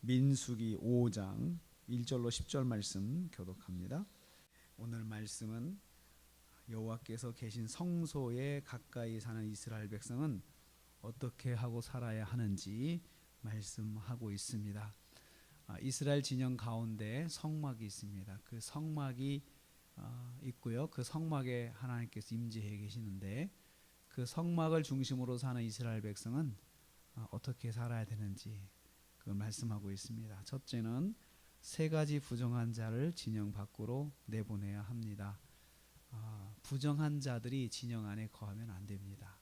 민수기 5장 1절로 10절 말씀 교독합니다. 오늘 말씀은 여호와께서 계신 성소에 가까이 사는 이스라엘 백성은 어떻게 하고 살아야 하는지 말씀하고 있습니다. 이스라엘 진영 가운데 성막이 있습니다. 그 성막이 있고요. 그 성막에 하나님께서 임재해 계시는데 그 성막을 중심으로 사는 이스라엘 백성은 어떻게 살아야 되는지 그걸 말씀하고 있습니다. 첫째는 세 가지 부정한 자를 진영 밖으로 내보내야 합니다. 부정한 자들이 진영 안에 거하면 안 됩니다.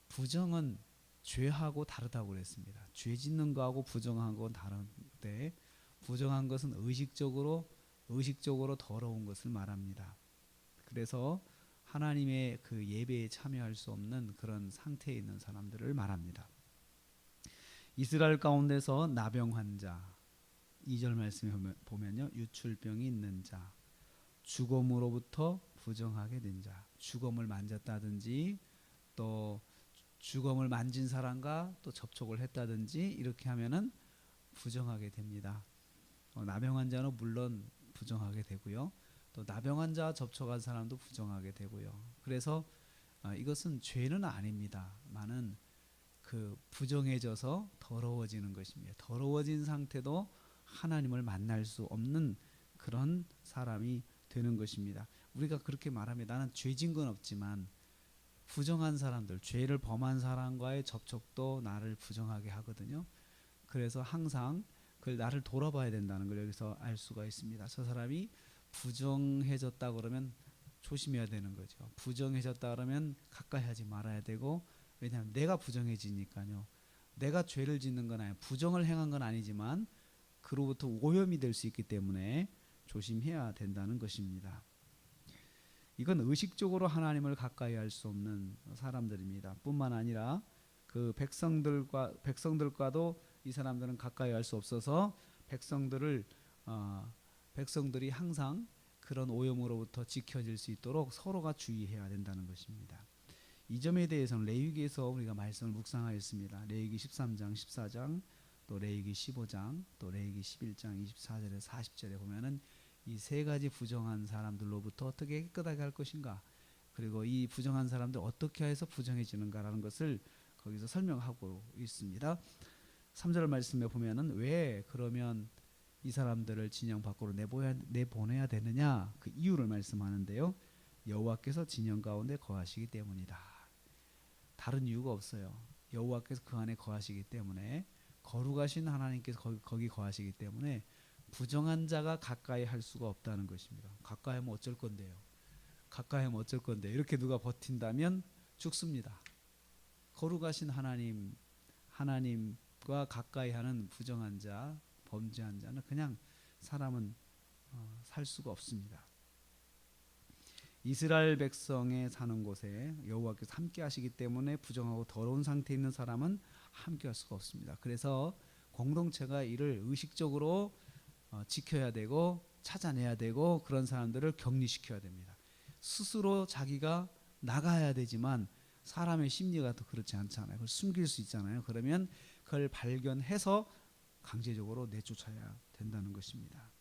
부정은 죄하고 다르다고 그랬습니다. 죄 짓는 거하고 부정한 건 다른데 부정한 것은 의식적으로 더러운 것을 말합니다. 그래서 하나님의 그 예배에 참여할 수 없는 그런 상태에 있는 사람들을 말합니다. 이스라엘 가운데서 나병 자, 2절 말씀에 보면요, 유출병이 있는 자, 죽음으로부터 부정하게 된 자, 죽음을 만졌다든지 또 죽음을 만진 사람과 또 접촉을 했다든지 이렇게 하면은 부정하게 됩니다. 나병 자는 물론 부정하게 되고요, 또 나병 자와 접촉한 사람도 부정하게 되고요. 그래서 이것은 죄는 아닙니다만은 그 부정해져서 더러워지는 것입니다. 더러워진 상태도 하나님을 만날 수 없는 그런 사람이 되는 것입니다. 우리가 그렇게 말합니다. 나는 죄진 건 없지만 부정한 사람들, 죄를 범한 사람과의 접촉도 나를 부정하게 하거든요. 그래서 항상 그걸 나를 돌아봐야 된다는 걸 여기서 알 수가 있습니다. 저 사람이 부정해졌다 그러면 조심해야 되는 거죠. 부정해졌다 그러면 가까이 하지 말아야 되고, 왜냐하면 내가 부정해지니까요. 내가 죄를 짓는 건 아니에요. 부정을 행한 건 아니지만 그로부터 오염이 될 수 있기 때문에 조심해야 된다는 것입니다. 이건 의식적으로 하나님을 가까이 할 수 없는 사람들입니다. 뿐만 아니라 그 백성들과도 이 사람들은 가까이 할 수 없어서 백성들이 항상 그런 오염으로부터 지켜질 수 있도록 서로가 주의해야 된다는 것입니다. 이 점에 대해서는 레위기에서 우리가 말씀을 묵상하였습니다. 레위기 13장, 14장, 또 레위기 15장, 또 레위기 11장 24절에서 40절에 보면은 이 세 가지 부정한 사람들로부터 어떻게 깨끗하게 할 것인가, 그리고 이 부정한 사람들 어떻게 해서 부정해지는가라는 것을 거기서 설명하고 있습니다. 3절 말씀에 보면은 왜 그러면 이 사람들을 진영 밖으로 내보내야 되느냐, 그 이유를 말씀하는데요. 여호와께서 진영 가운데 거하시기 때문이다. 다른 이유가 없어요. 여호와께서 그 안에 거하시기 때문에, 거룩하신 하나님께서 거기 거하시기 때문에 부정한 자가 가까이 할 수가 없다는 것입니다. 가까이 하면 어쩔 건데요. 가까이 하면 어쩔 건데, 이렇게 누가 버틴다면 죽습니다. 거룩하신 하나님과 가까이 하는 부정한 자, 범죄한 자는 그냥 사람은 살 수가 없습니다. 이스라엘 백성의 사는 곳에 여호와께서 함께 하시기 때문에 부정하고 더러운 상태에 있는 사람은 함께 할 수가 없습니다. 그래서 공동체가 이를 의식적으로 지켜야 되고 찾아내야 되고, 그런 사람들을 격리시켜야 됩니다. 스스로 자기가 나가야 되지만 사람의 심리가 또 그렇지 않잖아요. 그걸 숨길 수 있잖아요. 그러면 그걸 발견해서 강제적으로 내쫓아야 된다는 것입니다.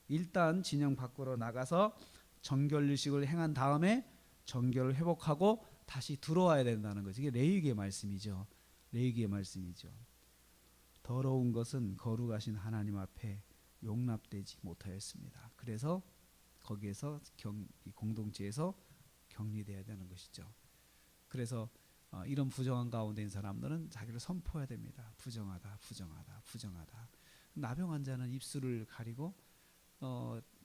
일단 진영 밖으로 나가서 정결의식을 행한 다음에 정결을 회복하고 다시 들어와야 된다는 거죠. 이게 레위기의 말씀이죠. 레위기의 말씀이죠. 더러운 것은 거룩하신 하나님 앞에 용납되지 못하였습니다. 그래서 거기에서 공동체에서 격리되어야 되는 것이죠. 그래서 이런 부정한 가운데 있는 사람들은 자기를 선포해야 됩니다. 부정하다, 부정하다, 부정하다. 나병 자는 입술을 가리고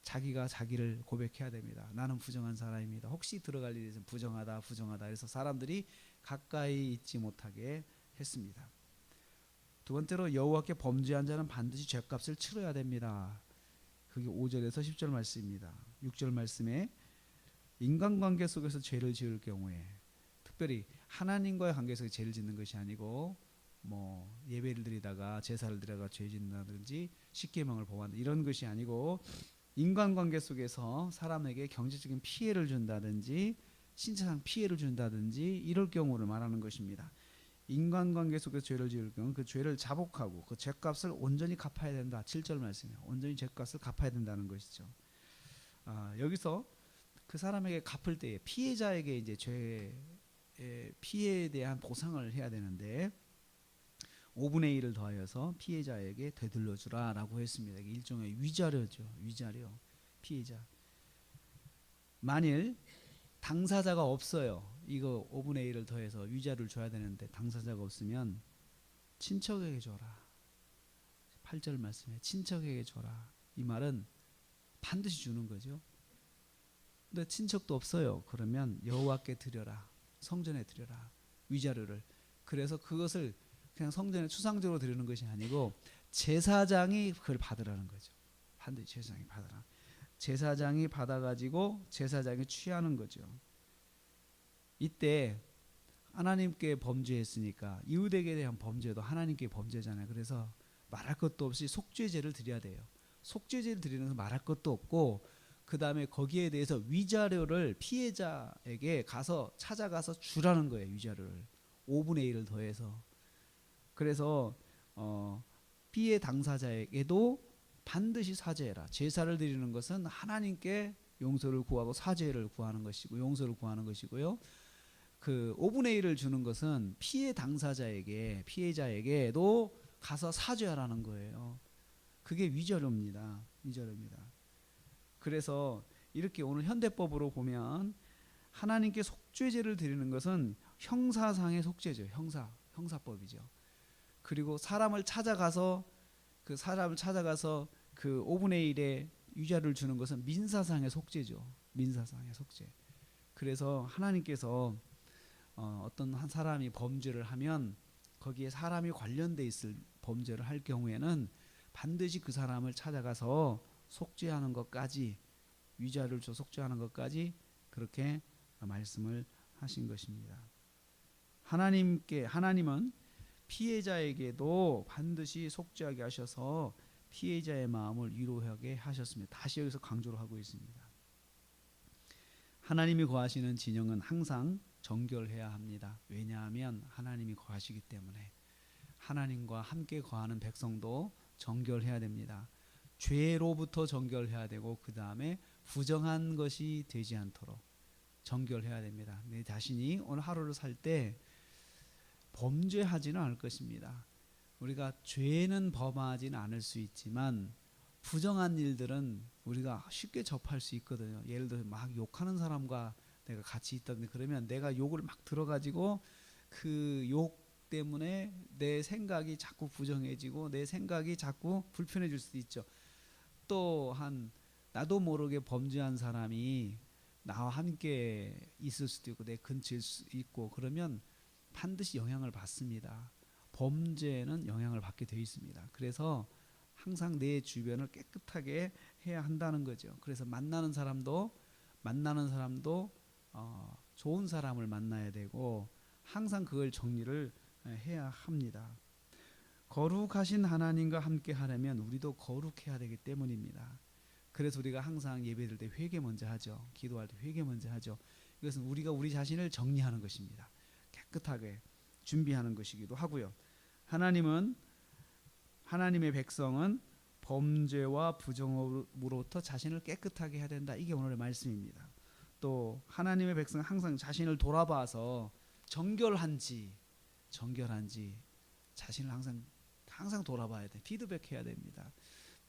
자기가 자기를 고백해야 됩니다. 나는 부정한 사람입니다. 혹시 들어갈 일이 있으면 부정하다, 부정하다. 그래서 사람들이 가까이 있지 못하게 했습니다. 두 번째로 여호와께 범죄한 자는 반드시 죄값을 치러야 됩니다. 그게 5절에서 10절 말씀입니다. 6절 말씀에 인간관계 속에서 죄를 지을 경우에, 특별히 하나님과의 관계 속에 죄를 짓는 것이 아니고 뭐 예배를 드리다가 제사를 드리다가 죄 짓는다든지 십계명을 범한다 이런 것이 아니고, 인간관계 속에서 사람에게 경제적인 피해를 준다든지 신체상 피해를 준다든지 이럴 경우를 말하는 것입니다. 인간관계 속에서 죄를 지을 경우 그 죄를 자복하고 그 죄값을 온전히 갚아야 된다. 7절 말씀이에요. 온전히 죄값을 갚아야 된다는 것이죠. 여기서 그 사람에게 갚을 때에 피해자에게 이제 죄의 피해에 대한 보상을 해야 되는데 5분의 1을 더하여서 피해자에게 되돌려 주라라고 했습니다. 이게 일종의 위자료죠. 위자료. 피해자. 만일 당사자가 없어요. 이거 5분의 1을 더해서 위자료를 줘야 되는데 당사자가 없으면 친척에게 줘라. 8절 말씀에 친척에게 줘라. 이 말은 반드시 주는 거죠. 근데 친척도 없어요. 그러면 여호와께 드려라. 성전에 드려라. 위자료를. 그래서 그것을 그냥 성전에 추상적으로 드리는 것이 아니고 제사장이 그걸 받으라는 거죠. 반드시 제사장이 받아라. 제사장이 받아가지고 제사장이 취하는 거죠. 이때 하나님께 범죄했으니까 이웃에게 대한 범죄도 하나님께 범죄잖아요. 그래서 말할 것도 없이 속죄제를 드려야 돼요. 속죄제를 드리는 건 말할 것도 없고 그 다음에 거기에 대해서 위자료를 피해자에게 가서 찾아가서 주라는 거예요. 위자료를 5분의 1을 더해서. 그래서 피해 당사자에게도 반드시 사죄해라. 제사를 드리는 것은 하나님께 용서를 구하고 사죄를 구하는 것이고 용서를 구하는 것이고요. 그 5분의 1을 주는 것은 피해 당사자에게 피해자에게도 가서 사죄하라는 거예요. 그게 위자료입니다. 위자료입니다. 그래서 이렇게 오늘 현대법으로 보면 하나님께 속죄제를 드리는 것은 형사상의 속죄죠. 형사법이죠. 그리고 사람을 찾아가서 그 5분의 1의 위자료를 주는 것은 민사상의 속죄죠. 민사상의 속죄. 그래서 하나님께서 어떤 한 사람이 범죄를 하면 거기에 사람이 관련돼 있을 범죄를 할 경우에는 반드시 그 사람을 찾아가서 속죄하는 것까지 위자료를 줘 속죄하는 것까지 그렇게 말씀을 하신 것입니다. 하나님은 피해자에게도 반드시 속죄하게 하셔서 피해자의 마음을 위로하게 하셨습니다. 다시 여기서 강조를 하고 있습니다. 하나님이 거하시는 진영은 항상 정결해야 합니다. 왜냐하면 하나님이 거하시기 때문에 하나님과 함께 거하는 백성도 정결해야 됩니다. 죄로부터 정결해야 되고 그 다음에 부정한 것이 되지 않도록 정결해야 됩니다. 내 자신이 오늘 하루를 살 때 범죄하지는 않을 것입니다. 우리가 죄는 범하지는 않을 수 있지만 부정한 일들은 우리가 쉽게 접할 수 있거든요. 예를 들어 막 욕하는 사람과 내가 같이 있다든지 그러면 내가 욕을 막 들어가지고 그 욕 때문에 내 생각이 자꾸 부정해지고 내 생각이 자꾸 불편해질 수도 있죠. 또한 나도 모르게 범죄한 사람이 나와 함께 있을 수도 있고 내 근처일 수 있고 그러면 반드시 영향을 받습니다. 범죄는 영향을 받게 되어 있습니다. 그래서 항상 내 주변을 깨끗하게 해야 한다는 거죠. 그래서 만나는 사람도 좋은 사람을 만나야 되고 항상 그걸 정리를 해야 합니다. 거룩하신 하나님과 함께 하려면 우리도 거룩해야 되기 때문입니다. 그래서 우리가 항상 예배드릴 때 회개 먼저 하죠. 기도할 때 회개 먼저 하죠. 이것은 우리가 우리 자신을 정리하는 것입니다. 깨끗하게 준비하는 것이기도 하고요. 하나님의 백성은 범죄와 부정으로부터 자신을 깨끗하게 해야 된다. 이게 오늘의 말씀입니다. 또 하나님의 백성은 항상 자신을 돌아봐서 정결한지 자신을 항상 돌아봐야 돼. 피드백해야 됩니다.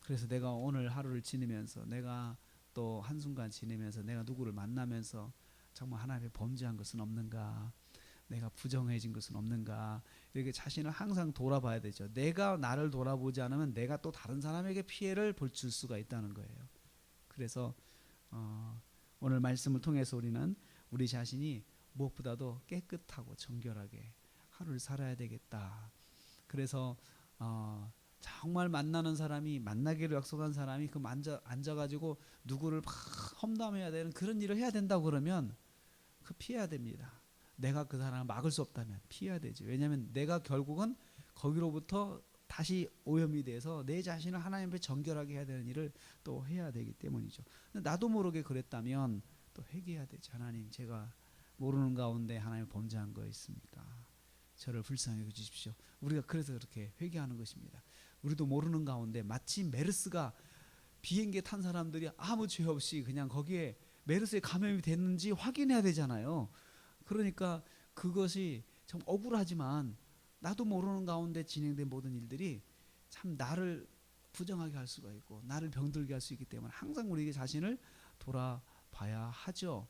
그래서 내가 오늘 하루를 지내면서 내가 또 한순간 지내면서 내가 누구를 만나면서 정말 하나님의 범죄한 것은 없는가, 내가 부정해진 것은 없는가, 이렇게 자신을 항상 돌아봐야 되죠. 내가 나를 돌아보지 않으면 내가 또 다른 사람에게 피해를 줄 수가 있다는 거예요. 그래서 오늘 말씀을 통해서 우리는 우리 자신이 무엇보다도 깨끗하고 정결하게 하루를 살아야 되겠다. 그래서 정말 만나기로 약속한 사람이 그 앉아가지고 누구를 막 험담해야 되는 그런 일을 해야 된다고 그러면 그 피해야 됩니다. 내가 그 사람을 막을 수 없다면 피해야 되지. 왜냐하면 내가 결국은 거기로부터 다시 오염이 돼서 내 자신을 하나님 앞에 정결하게 해야 되는 일을 또 해야 되기 때문이죠. 근데 나도 모르게 그랬다면 또 회개해야 되지. 하나님, 제가 모르는 가운데 하나님 범죄한 거 있습니까? 저를 불쌍히 여겨 주십시오. 우리가 그래서 그렇게 회개하는 것입니다. 우리도 모르는 가운데 마치 메르스가 비행기에 탄 사람들이 아무 죄 없이 그냥 거기에 메르스에 감염이 됐는지 확인해야 되잖아요. 그러니까 그것이 좀 억울하지만 나도 모르는 가운데 진행된 모든 일들이 참 나를 부정하게 할 수가 있고 나를 병들게 할 수 있기 때문에 항상 우리 자신을 돌아봐야 하죠.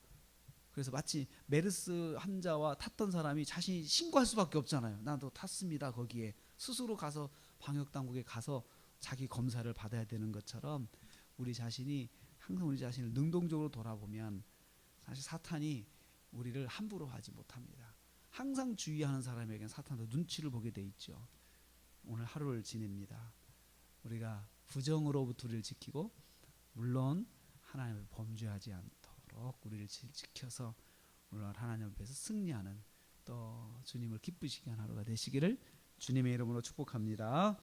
그래서 마치 메르스 환자와 탔던 사람이 자신이 신고할 수밖에 없잖아요. 나도 탔습니다. 거기에 스스로 가서 방역당국에 가서 자기 검사를 받아야 되는 것처럼 우리 자신이 항상 우리 자신을 능동적으로 돌아보면 사실 사탄이 우리를 함부로 하지 못합니다. 항상 주의하는 사람에게는 사탄도 눈치를 보게 돼 있죠. 오늘 하루를 지냅니다. 우리가 부정으로부터 우리를 지키고 물론 하나님을 범죄하지 않도록 우리를 지켜서 오늘 하나님 앞에서 승리하는 또 주님을 기쁘시게 하는 하루가 되시기를 주님의 이름으로 축복합니다.